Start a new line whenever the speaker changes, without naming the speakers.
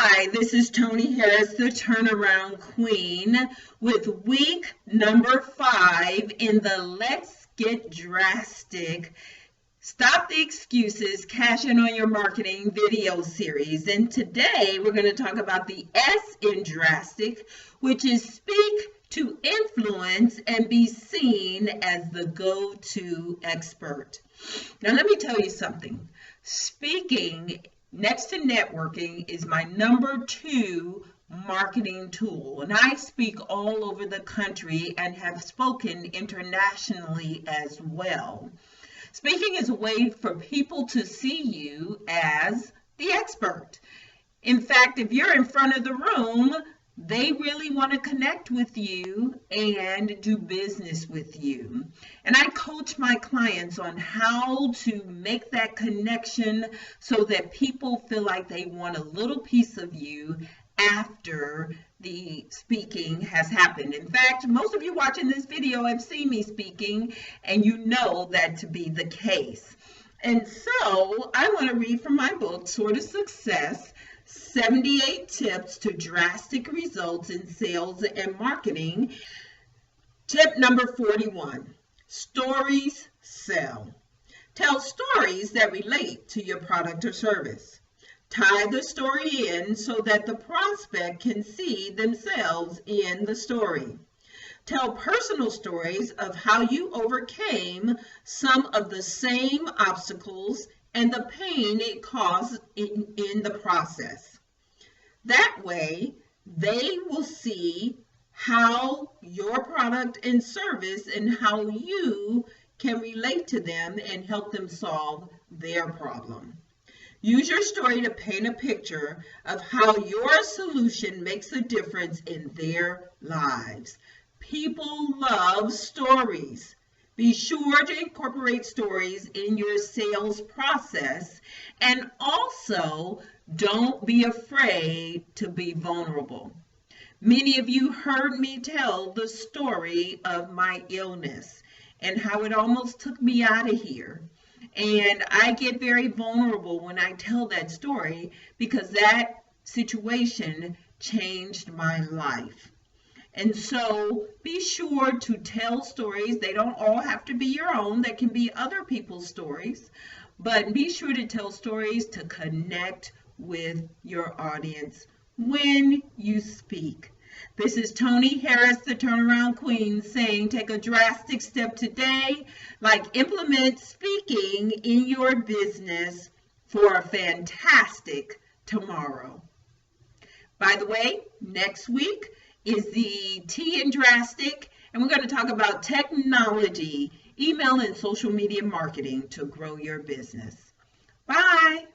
Hi, this is Toni Harris, the Turnaround Queen, with week number 5 in the Let's Get Drastic. Stop the Excuses, Cash In on Your Marketing video series. And today we're going to talk about the S in drastic, which is speak to influence and be seen as the go-to expert. Now let me tell you something. Speaking next to networking is my number 2 marketing tool, and I speak all over the country and have spoken internationally as well. Speaking is a way for people to see you as the expert. In fact, if you're in front of the room, they really want to connect with you and do business with you. And I coach my clients on how to make that connection so that people feel like they want a little piece of you after the speaking has happened. In fact, most of you watching this video have seen me speaking, and you know that to be the case. And so I want to read from my book, Sort of Success, 78 Tips to Drastic Results in Sales and Marketing. Tip number 41, stories sell. Tell stories that relate to your product or service. Tie the story in so that the prospect can see themselves in the story. Tell personal stories of how you overcame some of the same obstacles and the pain it caused in the process. That way, they will see how your product and service and how you can relate to them and help them solve their problem. Use your story to paint a picture of how your solution makes a difference in their lives. People love stories. Be sure to incorporate stories in your sales process, and also don't be afraid to be vulnerable. Many of you heard me tell the story of my illness and how it almost took me out of here. And I get very vulnerable when I tell that story because that situation changed my life. And so be sure to tell stories. They don't all have to be your own. They can be other people's stories. But be sure to tell stories to connect with your audience when you speak. This is Toni Harris, the Turnaround Queen, saying take a drastic step today, like implement speaking in your business for a fantastic tomorrow. By the way, next week is the T in drastic, and we're going to talk about technology, email, and social media marketing to grow your business. Bye.